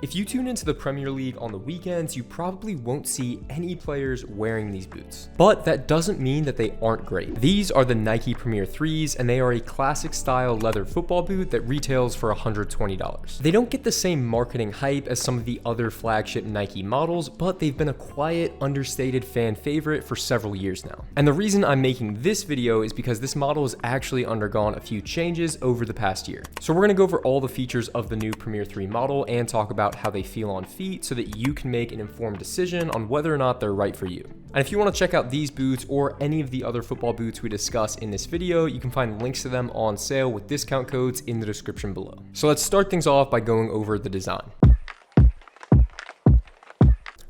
If you tune into the Premier League on the weekends, you probably won't see any players wearing these boots. But that doesn't mean that they aren't great. These are the Nike Premier 3s, and they are a classic style leather football boot that retails for $120. They don't get the same marketing hype as some of the other flagship Nike models, but they've been a quiet, understated fan favorite for several years now. And the reason I'm making this video is because this model has actually undergone a few changes over the past year. So we're gonna go over all the features of the new Premier 3 model and talk about how they feel on feet so that you can make an informed decision on whether or not they're right for you. And if you want to check out these boots or any of the other football boots we discuss in this video, you can find links to them on sale with discount codes in the description below. So let's start things off by going over the design.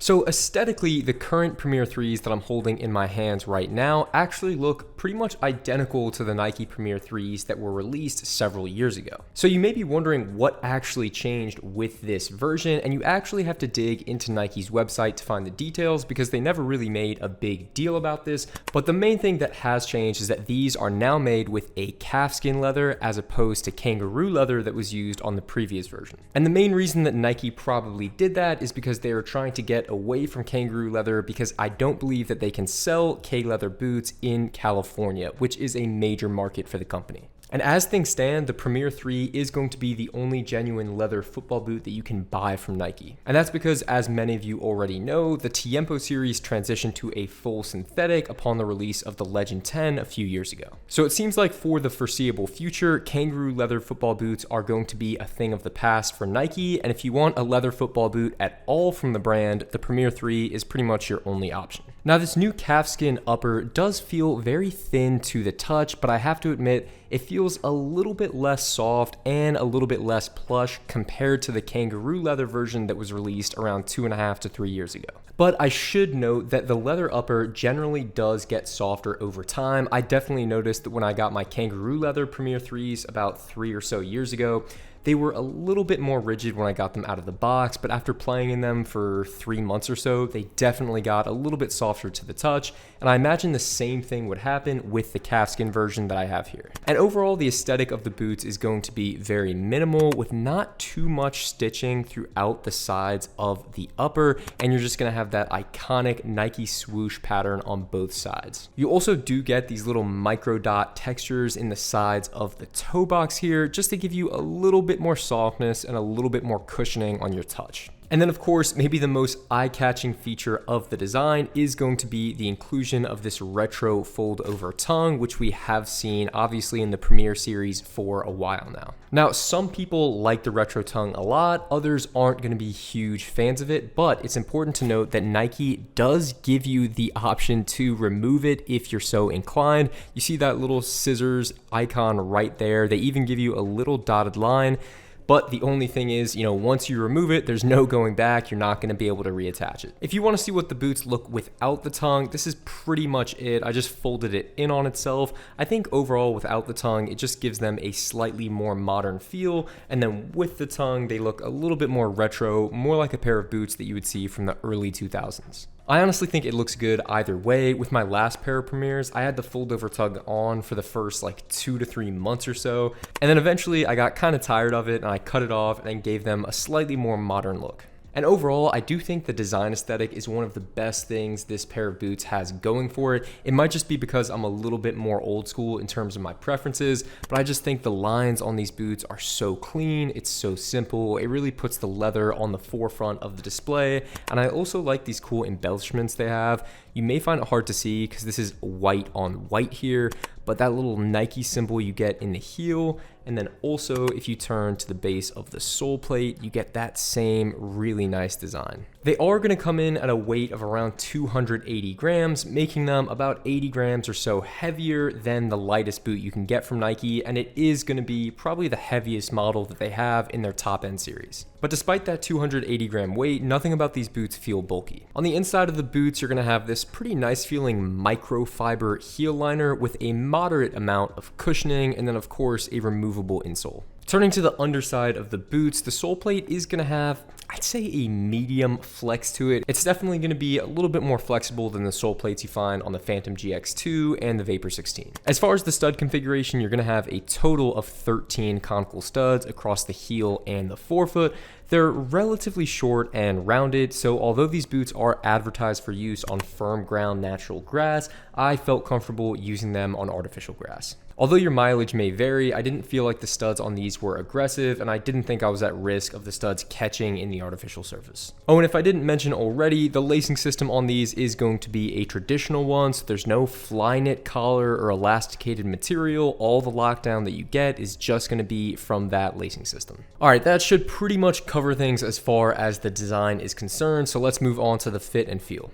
So aesthetically, the current Premier 3s that I'm holding in my hands right now actually look pretty much identical to the Nike Premier 3s that were released several years ago. So you may be wondering what actually changed with this version, and you actually have to dig into Nike's website to find the details because they never really made a big deal about this. But the main thing that has changed is that these are now made with a calfskin leather as opposed to kangaroo leather that was used on the previous version. And the main reason that Nike probably did that is because they were trying to get away from kangaroo leather, because I don't believe that they can sell K-leather boots in California, which is a major market for the company. And as things stand, the Premier 3 is going to be the only genuine leather football boot that you can buy from Nike. And that's because, as many of you already know, the Tiempo series transitioned to a full synthetic upon the release of the Legend 10 a few years ago. So it seems like for the foreseeable future, kangaroo leather football boots are going to be a thing of the past for Nike, and if you want a leather football boot at all from the brand, the Premier 3 is pretty much your only option. Now, this new calfskin upper does feel very thin to the touch, but I have to admit, it feels a little bit less soft and a little bit less plush compared to the kangaroo leather version that was released around 2.5 to 3 years ago. But I should note that the leather upper generally does get softer over time. I definitely noticed that when I got my kangaroo leather Premier 3s about 3 or so years ago, they were a little bit more rigid when I got them out of the box, but after playing in them for 3 months or so, they definitely got a little bit softer to the touch, and I imagine the same thing would happen with the calfskin version that I have here. And overall, the aesthetic of the boots is going to be very minimal with not too much stitching throughout the sides of the upper, and you're just gonna have that iconic Nike swoosh pattern on both sides. You also do get these little micro dot textures in the sides of the toe box here, just to give you a little bit more softness and a little bit more cushioning on your touch. And then of course, maybe the most eye-catching feature of the design is going to be the inclusion of this retro fold-over tongue, which we have seen obviously in the Premier series for a while now. Now, some people like the retro tongue a lot, others aren't going to be huge fans of it, but it's important to note that Nike does give you the option to remove it if you're so inclined. You see that little scissors icon right there. They even give you a little dotted line. But the only thing is, once you remove it, there's no going back. You're not going to be able to reattach it. If you want to see what the boots look without the tongue, this is pretty much it. I just folded it in on itself. I think overall, without the tongue, it just gives them a slightly more modern feel. And then with the tongue, they look a little bit more retro, more like a pair of boots that you would see from the early 2000s. I honestly think it looks good either way. With my last pair of Premiers, I had the fold over tongue on for the first 2 to 3 months or so. And then eventually I got kind of tired of it and I cut it off and gave them a slightly more modern look. And overall, I do think the design aesthetic is one of the best things this pair of boots has going for it. It might just be because I'm a little bit more old school in terms of my preferences, but I just think the lines on these boots are so clean, it's so simple, it really puts the leather on the forefront of the display, and I also like these cool embellishments they have. You may find it hard to see because this is white on white here, but that little Nike symbol you get in the heel, and then also if you turn to the base of the sole plate, you get that same really nice design. They are going to come in at a weight of around 280 grams, making them about 80 grams or so heavier than the lightest boot you can get from Nike, and it is going to be probably the heaviest model that they have in their top end series. But despite that 280 gram weight, nothing about these boots feel bulky. On the inside of the boots, you're going to have this pretty nice feeling microfiber heel liner with a moderate amount of cushioning, and then of course a removable insole. Turning to the underside of the boots, the sole plate is going to have I'd say a medium flex to it. It's definitely going to be a little bit more flexible than the sole plates you find on the Phantom GX2 and the Vapor 16. As far as the stud configuration, you're going to have a total of 13 conical studs across the heel and the forefoot. They're relatively short and rounded, so although these boots are advertised for use on firm ground natural grass, I felt comfortable using them on artificial grass. Although your mileage may vary, I didn't feel like the studs on these were aggressive, and I didn't think I was at risk of the studs catching in the artificial surface. Oh, and if I didn't mention already, the lacing system on these is going to be a traditional one, so there's no fly knit collar or elasticated material. All the lockdown that you get is just going to be from that lacing system. All right, that should pretty much cover things as far as the design is concerned, so let's move on to the fit and feel.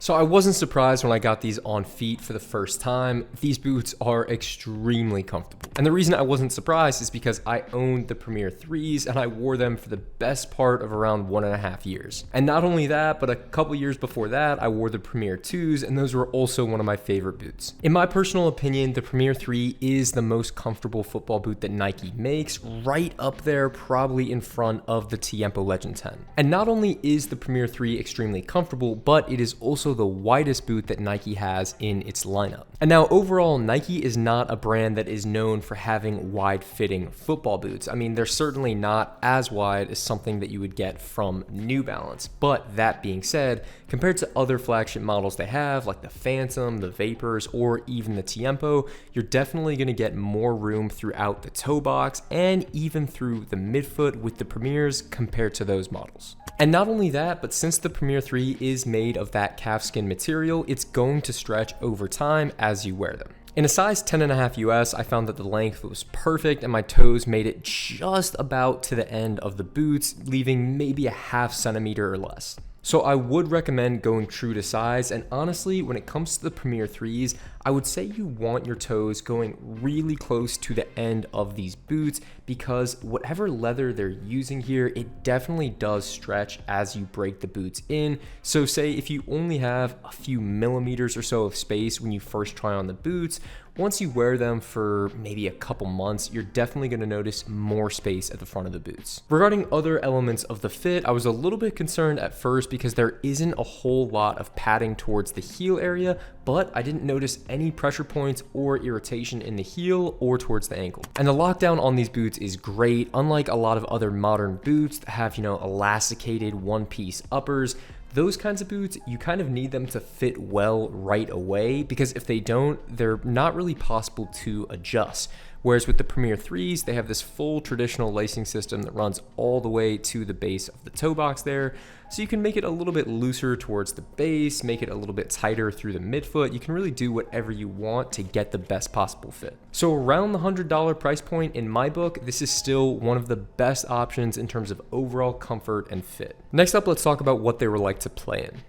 So I wasn't surprised when I got these on feet for the first time. These boots are extremely comfortable. And the reason I wasn't surprised is because I owned the Premier 3s and I wore them for the best part of around 1.5 years. And not only that, but a couple years before that, I wore the Premier 2s, and those were also one of my favorite boots. In my personal opinion, the Premier 3 is the most comfortable football boot that Nike makes, right up there, probably in front of the Tiempo Legend 10. And not only is the Premier 3 extremely comfortable, but it is also the widest boot that Nike has in its lineup. And now overall, Nike is not a brand that is known for having wide-fitting football boots. I mean, they're certainly not as wide as something that you would get from New Balance. But that being said, compared to other flagship models they have, like the Phantom, the Vapors, or even the Tiempo, you're definitely going to get more room throughout the toe box and even through the midfoot with the Premiers compared to those models. And not only that, but since the Premier 3 is made of that calfskin material, it's going to stretch over time as you wear them. In a size 10.5 US, I found that the length was perfect and my toes made it just about to the end of the boots, leaving maybe a ½ centimeter or less. So I would recommend going true to size, and honestly, when it comes to the Premier 3s, I would say you want your toes going really close to the end of these boots, because whatever leather they're using here, it definitely does stretch as you break the boots in. So say if you only have a few millimeters or so of space when you first try on the boots, once you wear them for maybe a couple months, you're definitely going to notice more space at the front of the boots. Regarding other elements of the fit, I was a little bit concerned at first because there isn't a whole lot of padding towards the heel area, but I didn't notice any pressure points or irritation in the heel or towards the ankle. And the lockdown on these boots is great. Unlike a lot of other modern boots that have, elasticated one-piece uppers, those kinds of boots, you kind of need them to fit well right away, because if they don't, they're not really possible to adjust. Whereas with the Premier 3s, they have this full traditional lacing system that runs all the way to the base of the toe box there. So you can make it a little bit looser towards the base, make it a little bit tighter through the midfoot. You can really do whatever you want to get the best possible fit. So around the $100 price point, in my book, this is still one of the best options in terms of overall comfort and fit. Next up, let's talk about what they were like to play in.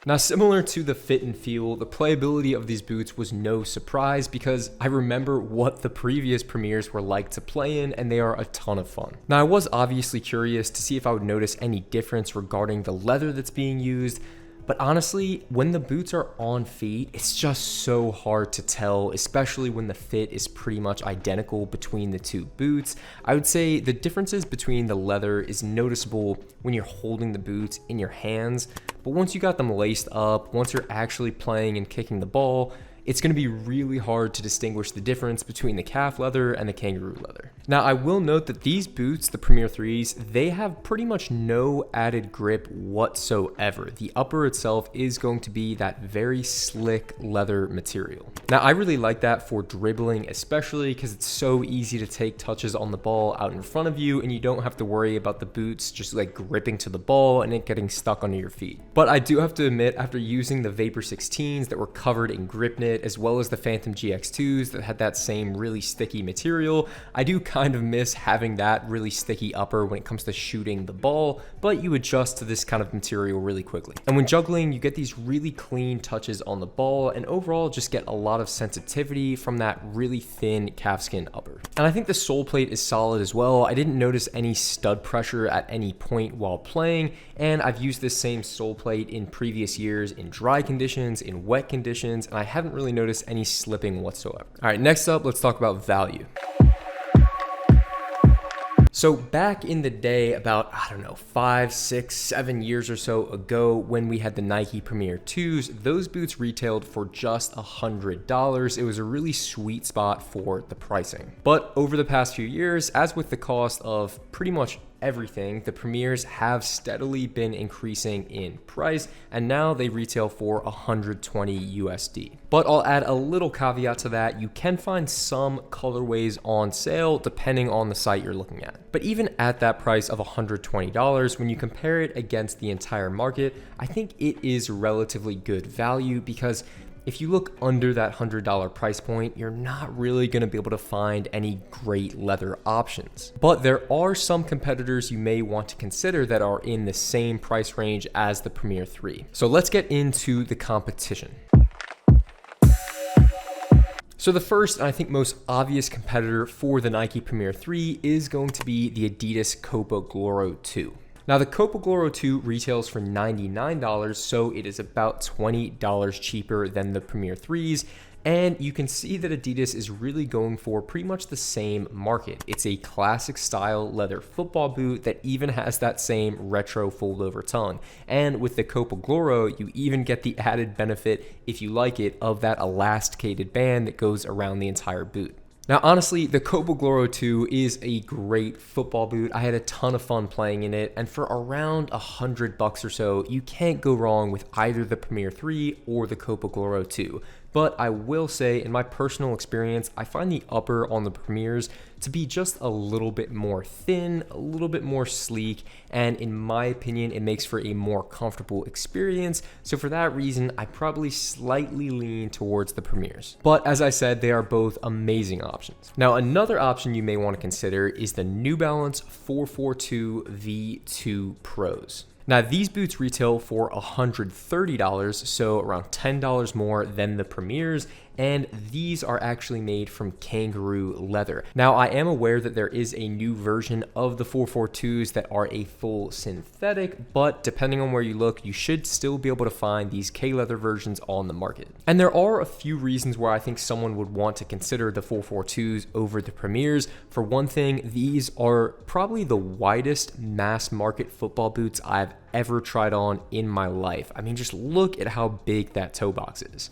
Now, similar to the fit and feel, the playability of these boots was no surprise, because I remember what the previous Premiers were like to play in, and they are a ton of fun. Now, I was obviously curious to see if I would notice any difference regarding the leather that's being used, but honestly, when the boots are on feet, it's just so hard to tell, especially when the fit is pretty much identical between the two boots. I would say the differences between the leather is noticeable when you're holding the boots in your hands, but once you got them laced up, once you're actually playing and kicking the ball, it's going to be really hard to distinguish the difference between the calf leather and the kangaroo leather. Now, I will note that these boots, the Premier 3s, they have pretty much no added grip whatsoever. The upper itself is going to be that very slick leather material. Now, I really like that for dribbling, especially because it's so easy to take touches on the ball out in front of you, and you don't have to worry about the boots just like gripping to the ball and it getting stuck under your feet. But I do have to admit, after using the Vapor 16s that were covered in grip knit, as well as the Phantom GX2s that had that same really sticky material, I do kind of miss having that really sticky upper when it comes to shooting the ball, but you adjust to this kind of material really quickly. And when juggling, you get these really clean touches on the ball, and overall just get a lot of sensitivity from that really thin calfskin upper. And I think the sole plate is solid as well. I didn't notice any stud pressure at any point while playing, and I've used this same sole plate in previous years in dry conditions, in wet conditions, and I haven't really noticed any slipping whatsoever. All right, next up, let's talk about value. So back in the day, about, I don't know, 5, 6, 7 years or so ago, when we had the Nike Premier 2s, those boots retailed for just $100. It was a really sweet spot for the pricing. But over the past few years, as with the cost of pretty much everything, the Premiers have steadily been increasing in price, and now they retail for 120 USD. But I'll add a little caveat to that. You can find some colorways on sale depending on the site you're looking at. But even at that price of $120, when you compare it against the entire market, I think it is relatively good value, because if you look under that $100 price point, you're not really going to be able to find any great leather options. But there are some competitors you may want to consider that are in the same price range as the Premier 3. So let's get into the competition. So the first, and I think most obvious competitor for the Nike Premier 3 is going to be the Adidas Copa Gloro 2. Now, the Copa Gloro 2 retails for $99, so it is about $20 cheaper than the Premier 3s. And you can see that Adidas is really going for pretty much the same market. It's a classic style leather football boot that even has that same retro fold over tongue. And with the Copa Gloro, you even get the added benefit, if you like it, of that elasticated band that goes around the entire boot. Now, honestly, the Copa Gloro 2 is a great football boot. I had a ton of fun playing in it, and for around $100 or so, you can't go wrong with either the Premier 3 or the Copa Gloro 2. But I will say, in my personal experience, I find the upper on the Premiers to be just a little bit more thin, a little bit more sleek, and in my opinion, it makes for a more comfortable experience. So for that reason, I probably slightly lean towards the Premiers. But as I said, they are both amazing options. Now, another option you may want to consider is the New Balance 442 V2 Pros. Now, these boots retail for $130, so around $10 more than the Premiers, and these are actually made from kangaroo leather. Now, I am aware that there is a new version of the 442s that are a full synthetic, but depending on where you look, you should still be able to find these K-leather versions on the market. And there are a few reasons why I think someone would want to consider the 442s over the Premiers. For one thing, these are probably the widest mass market football boots I've ever tried on in my life. I mean, just look at how big that toe box is.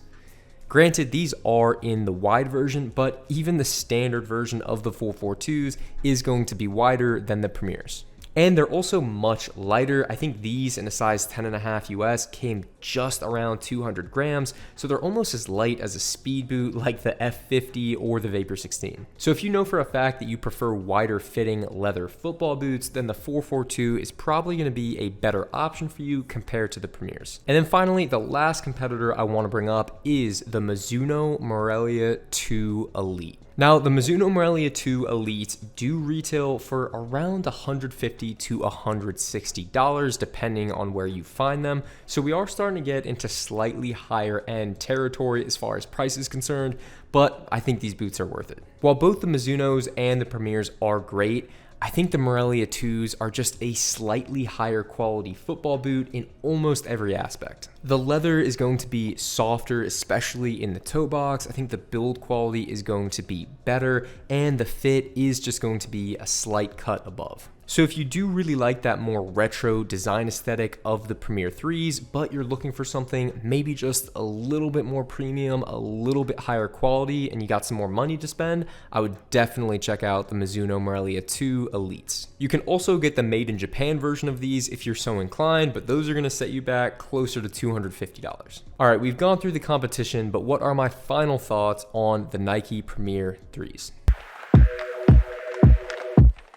Granted, these are in the wide version, but even the standard version of the 442s is going to be wider than the Premiers. And they're also much lighter. I think these in a size 10.5 US came just around 200 grams, so they're almost as light as a speed boot like the F50 or the Vapor 16. So if you know for a fact that you prefer wider fitting leather football boots, then the 442 is probably going to be a better option for you compared to the Premiers. And then finally, the last competitor I want to bring up is the Mizuno Morelia 2 Elite. Now, the Mizuno Morelia 2 Elites do retail for around $150 to $160 depending on where you find them, so we are starting to get into slightly higher end territory as far as price is concerned, but I think these boots are worth it. While both the Mizunos and the Premiers are great, I think the Morelia 2s are just a slightly higher quality football boot in almost every aspect. The leather is going to be softer, especially in the toe box. I think the build quality is going to be better, and the fit is just going to be a slight cut above. So if you do really like that more retro design aesthetic of the Premier 3s, but you're looking for something maybe just a little bit more premium, a little bit higher quality, and you got some more money to spend, I would definitely check out the Mizuno Morelia 2 Elites. You can also get the made in Japan version of these if you're so inclined, but those are going to set you back closer to $250. All right, we've gone through the competition, but what are my final thoughts on the Nike Premier 3s?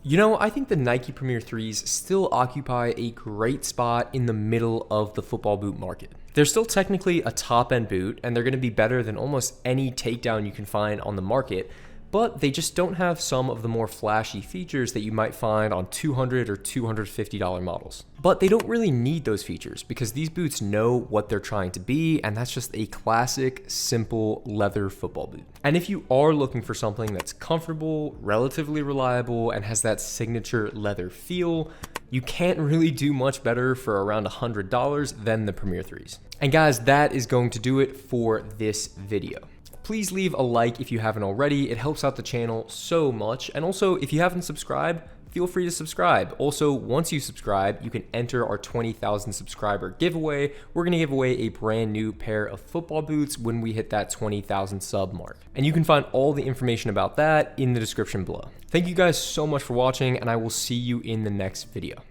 You know, I think the Nike Premier 3s still occupy a great spot in the middle of the football boot market. They're still technically a top-end boot, and they're going to be better than almost any takedown you can find on the market, but they just don't have some of the more flashy features that you might find on $200 or $250 models. But they don't really need those features because these boots know what they're trying to be, and that's just a classic, simple leather football boot. And if you are looking for something that's comfortable, relatively reliable, and has that signature leather feel, you can't really do much better for around $100 than the Premier 3s. And guys, that is going to do it for this video. Please leave a like if you haven't already. It helps out the channel so much. And also, if you haven't subscribed, feel free to subscribe. Also, once you subscribe, you can enter our 20,000 subscriber giveaway. We're gonna give away a brand new pair of football boots when we hit that 20,000 sub mark. And you can find all the information about that in the description below. Thank you guys so much for watching, and I will see you in the next video.